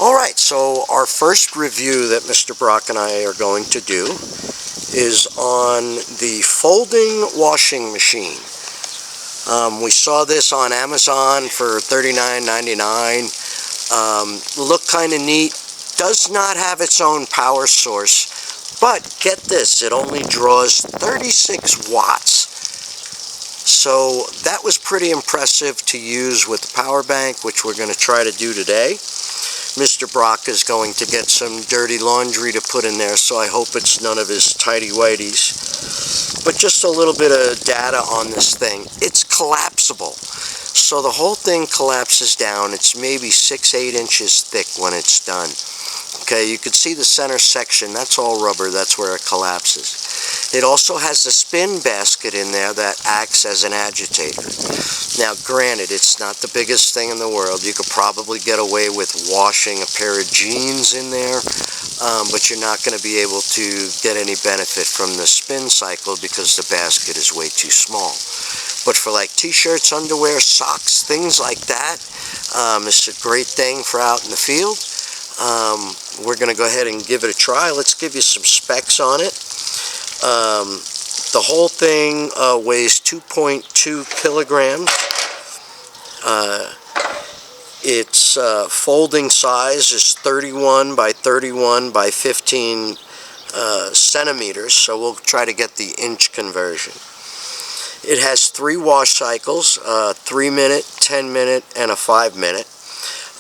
Alright, so our first review that Mr. Brock and I are going to do is on the folding washing machine. We saw this on Amazon for $39.99. Looked kind of neat. Does not have its own power source, but get this, it only draws 36 watts. So that was pretty impressive to use with the power bank, which we're going to try to do today. Mr. Brock is going to get some dirty laundry to put in there, so I hope it's none of his tighty-whities. But just a little bit of data on this thing. It's collapsible. So the whole thing collapses down. It's maybe 6-8 inches thick when it's done. Okay, you can see the center section. That's all rubber. That's where it collapses. It also has a spin basket in there that acts as an agitator. Now, granted, it's not the biggest thing in the world. You could probably get away with washing a pair of jeans in there, but you're not going to be able to get any benefit from the spin cycle because the basket is way too small. But for like t-shirts, underwear, socks, things like that, it's a great thing for out in the field. We're going to go ahead and give it a try. Let's give you some specs on it. The whole thing weighs 2.2 kilograms. Its folding size is 31 by 31 by 15 centimeters, so we'll try to get the inch conversion. It has 3 wash cycles, 3-minute, 10-minute, and a 5-minute.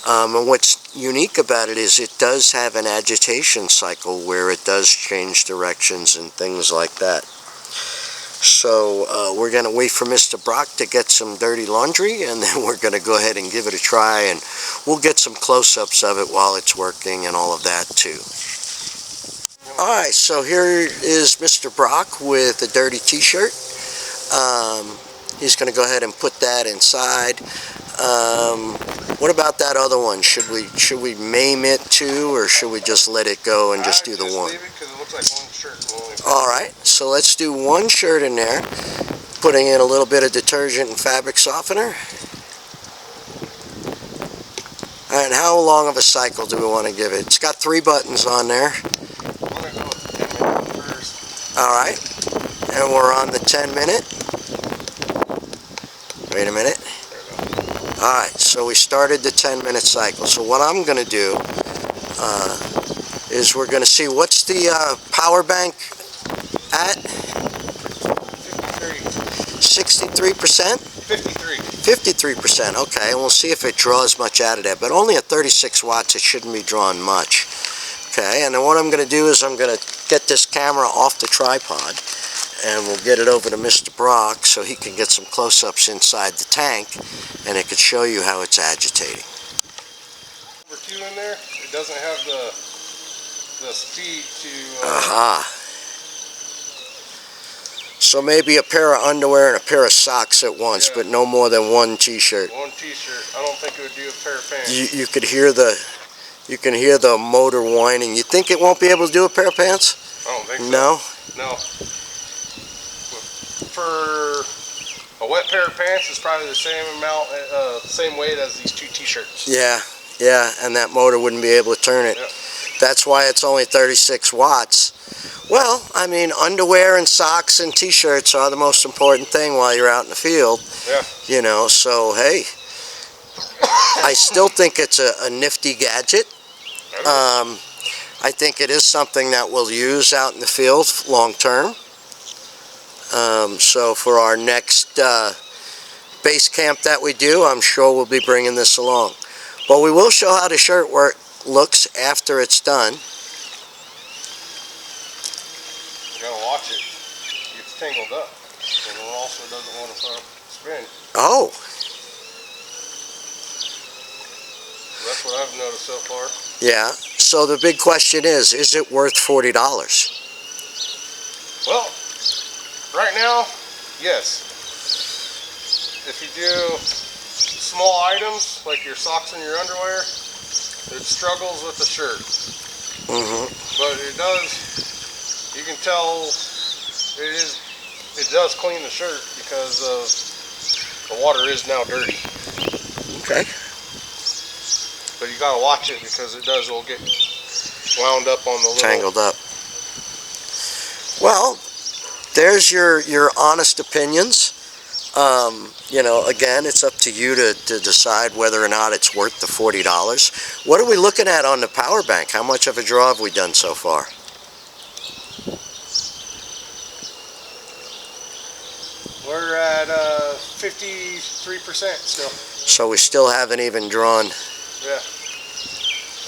And what's unique about it is it does have an agitation cycle where it does change directions and things like that. So we're going to wait for Mr. Brock to get some dirty laundry, and then we're going to go ahead and give it a try, and we'll get some close-ups of it while it's working and all of that too. Alright, so here is Mr. Brock with a dirty t-shirt. He's going to go ahead and put that inside. What about that other one? Should we maim it too, or should we just let it go and just do the one? Leave it because it looks like one shirt. Alright, so let's do one shirt in there, putting in a little bit of detergent and fabric softener. Alright, how long of a cycle do we want to give it? It's got 3 buttons on there. I'm going to go with 10 minutes first. Alright, and we're on the 10-minute. Wait a minute. Alright, so we started the 10-minute cycle. So what I'm going to do is we're going to see what's the power bank at? 63%? 53%, okay, and we'll see if it draws much out of that. But only at 36 watts, it shouldn't be drawing much. Okay, and then what I'm going to do is I'm going to get this camera off the tripod, and we'll get it over to Mr. Brock so he can get some close-ups inside the tank, and it could show you how it's agitating. Number 2 in there, it doesn't have the speed to... Aha. So maybe a pair of underwear and a pair of socks at once, yeah, but no more than one t-shirt. One t-shirt. I don't think it would do a pair of pants. You could hear you can hear the motor whining. You think it won't be able to do a pair of pants? I don't think so. No? No. For a wet pair of pants, it's probably the same amount, same weight as these 2 t-shirts. Yeah, and that motor wouldn't be able to turn it. Yep. That's why it's only 36 watts. Well, I mean, underwear and socks and t-shirts are the most important thing while you're out in the field. Yeah. You know, so hey, I still think it's a nifty gadget. I think it is something that we'll use out in the field long term. So for our next base camp that we do, I'm sure we'll be bringing this along. But we will show how the shirt looks after it's done. You gotta watch it. It gets tangled up, and it also doesn't want to spin. Oh. That's what I've noticed so far. Yeah. So the big question is it worth $40? Well, right now, yes. If you do small items like your socks and your underwear, it struggles with the shirt. But it does. You can tell it does clean the shirt because the water is now dirty. Okay. But but you gotta watch it because it'll get wound up on the little... Tangled up. Well, there's your honest opinions. You know, again, it's up to you to decide whether or not it's worth the $40. What are we looking at on the power bank? How much of a draw have we done so far? We're at 53% still. So we still haven't even drawn. Yeah.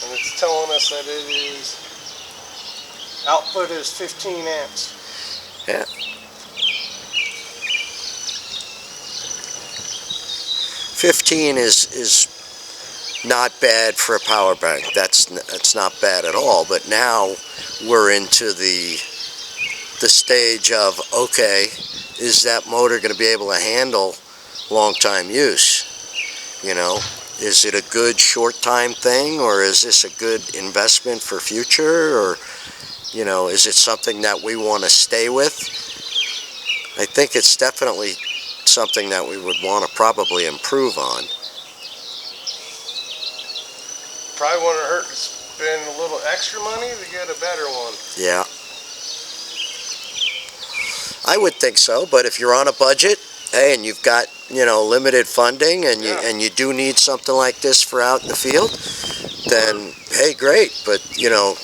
And it's telling us that it is, output is 15 amps. Yeah. 15 is not bad for a power bank. That's not bad at all. But now we're into the stage of, okay, is that motor going to be able to handle long time use? You know, is it a good short time thing, or is this a good investment for future, or, you know, is it something that we want to stay with? I think it's definitely something that we would want to probably improve on. Probably wouldn't hurt to spend a little extra money to get a better one. Yeah. I would think so, but if you're on a budget, hey, and you've got, you know, limited funding, and you do need something like this for out in the field, then hey, great. But, you know,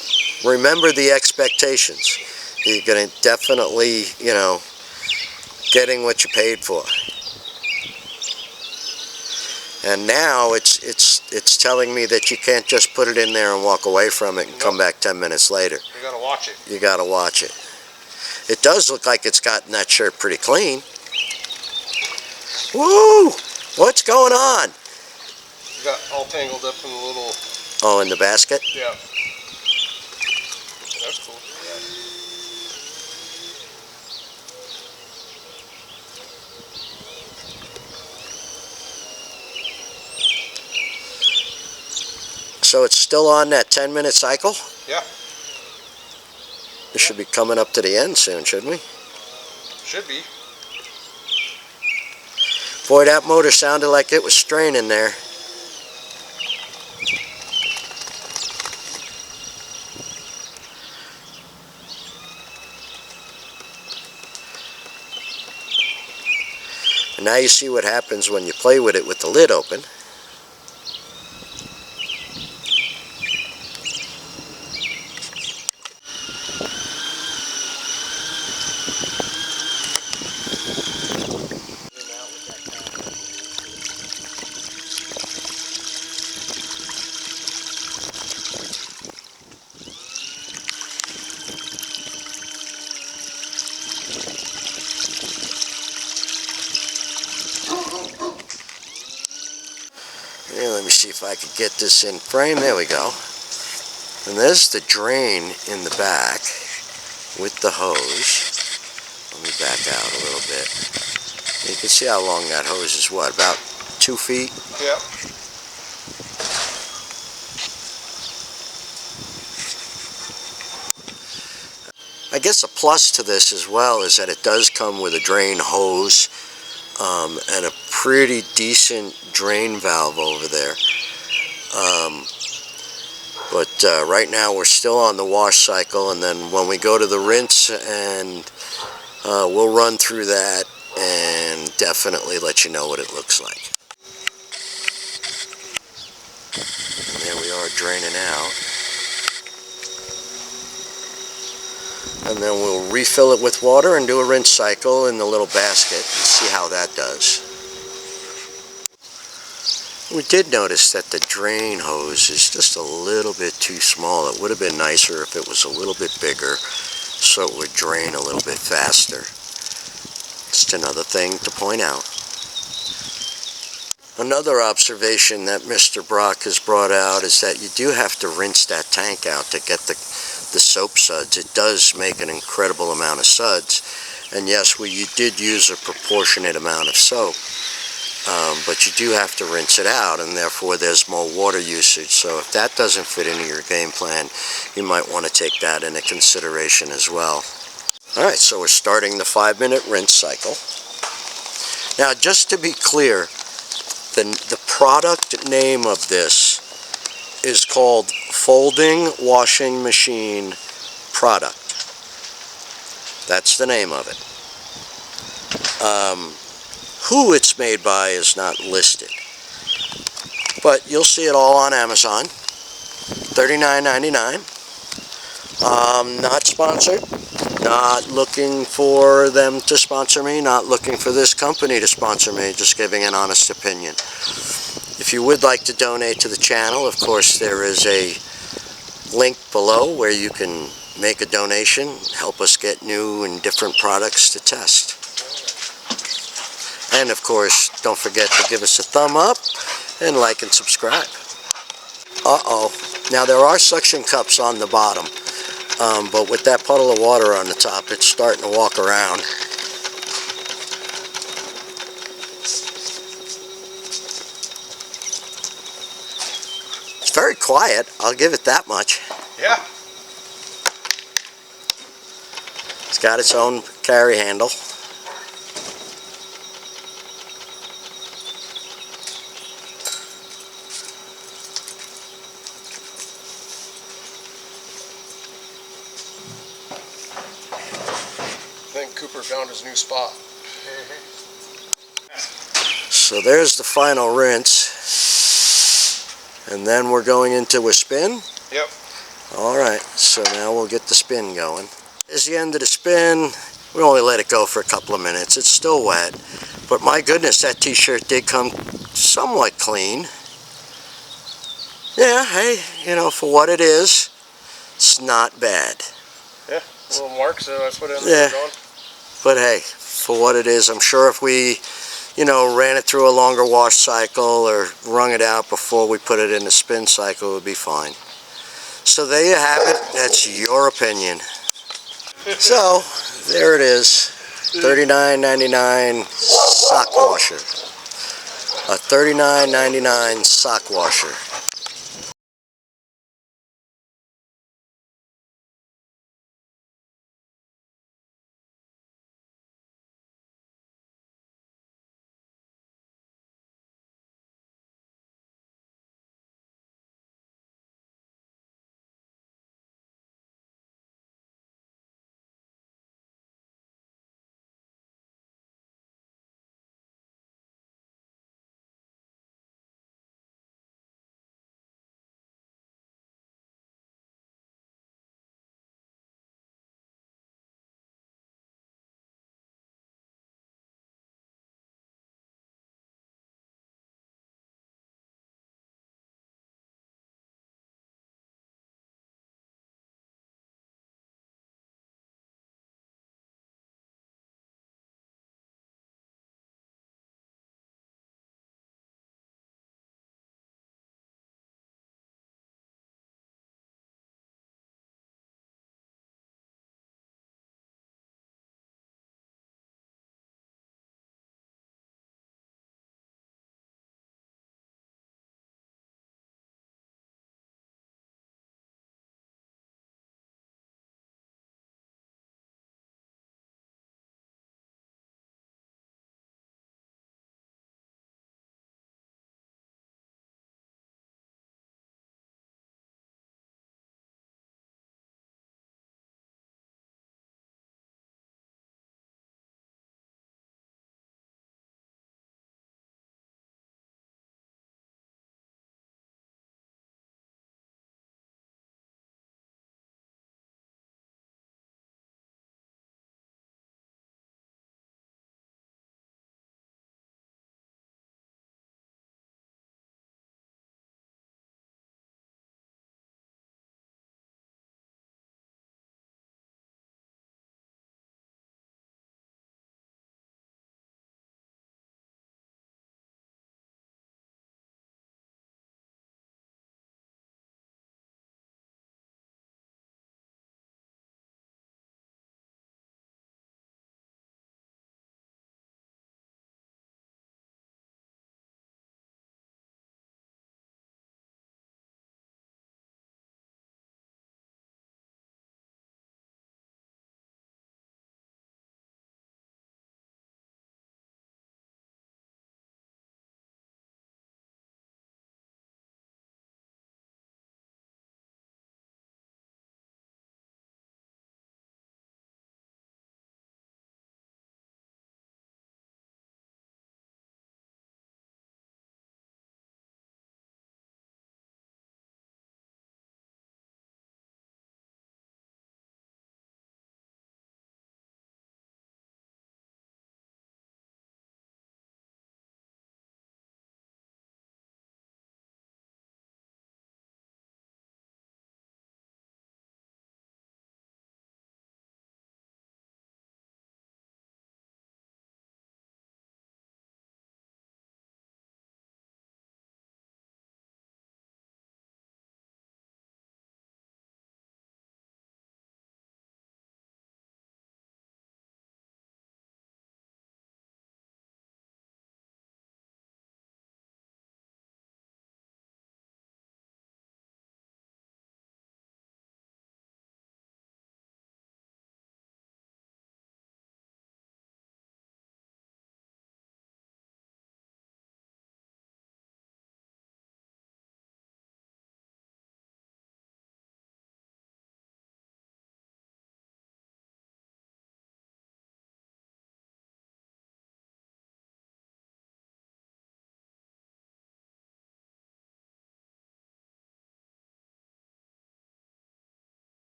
remember the expectations. You're going to definitely, you know, getting what you paid for. And now it's telling me that you can't just put it in there and walk away from it and come back 10 minutes later. You gotta watch it. You gotta watch it. It does look like it's gotten that shirt pretty clean. Woo! What's going on? You got all tangled up in the little... Oh, in the basket? Yeah. That's cool. So it's still on that 10-minute cycle? Yeah. We should be coming up to the end soon, shouldn't we? Should be. Boy, that motor sounded like it was straining there. And now you see what happens when you play with it with the lid open. Yeah, let me see if I could get this in frame. There we go. And there's the drain in the back with the hose. Let me back out a little bit. You can see how long that hose is. What, about 2 feet? Yep. I guess a plus to this as well is that it does come with a drain hose and a pretty decent drain valve over there. But right now we're still on the wash cycle, and then when we go to the rinse, and we'll run through that and definitely let you know what it looks like. And there we are draining out. And then we'll refill it with water and do a rinse cycle in the little basket and see how that does. We did notice that the drain hose is just a little bit too small. It would have been nicer if it was a little bit bigger so it would drain a little bit faster. Just another thing to point out. Another observation that Mr. Brock has brought out is that you do have to rinse that tank out to get the soap suds. It does make an incredible amount of suds. And yes, you did use a proportionate amount of soap. But you do have to rinse it out, and therefore there's more water usage. So if that doesn't fit into your game plan, you might want to take that into consideration as well. Alright, so we're starting the 5-minute rinse cycle. Now, just to be clear, the product name of this is called Folding Washing Machine Product. That's the name of it. Who it's made by is not listed, but you'll see it all on Amazon. $39.99. Not sponsored. Not looking for them to sponsor me. Not looking for this company to sponsor me. Just giving an honest opinion. If you would like to donate to the channel, of course, there is a link below where you can make a donation, help us get new and different products to test. And of course, don't forget to give us a thumb up and like and subscribe. Uh-oh. Now there are suction cups on the bottom, but with that puddle of water on the top, it's starting to walk around. It's very quiet, I'll give it that much. Yeah. It's got its own carry handle. I think Cooper found his new spot. So there's the final rinse. And then we're going into a spin? Yep. Alright, so now we'll get the spin going. This is the end of the spin. We only let it go for a couple of minutes. It's still wet. But my goodness, that t-shirt did come somewhat clean. Yeah, hey, you know, for what it is, it's not bad. Yeah, a little mark, so that's what it ended Yeah. up going. But hey, for what it is, I'm sure if we, you know, ran it through a longer wash cycle or wrung it out before we put it in the spin cycle, it would be fine. So there you have it. That's your opinion. So, there it is. $39.99 sock washer. A $39.99 sock washer.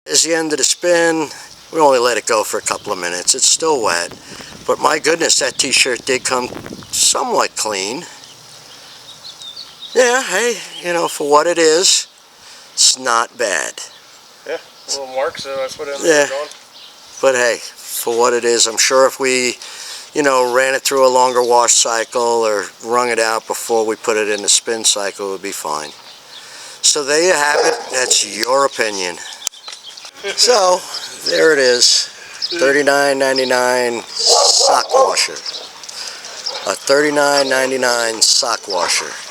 As the end of the spin, we only let it go for a couple of minutes. It's still wet, but my goodness, that t-shirt did come somewhat clean. Yeah, hey, you know, for what it is, it's not bad. Yeah, a little mark, so that's what ended Yeah. up going. But hey, for what it is, I'm sure if we, you know, ran it through a longer wash cycle or wrung it out before we put it in the spin cycle, it would be fine. So there you have it. That's your opinion. So, there it is. $39.99 sock washer. A $39.99 sock washer.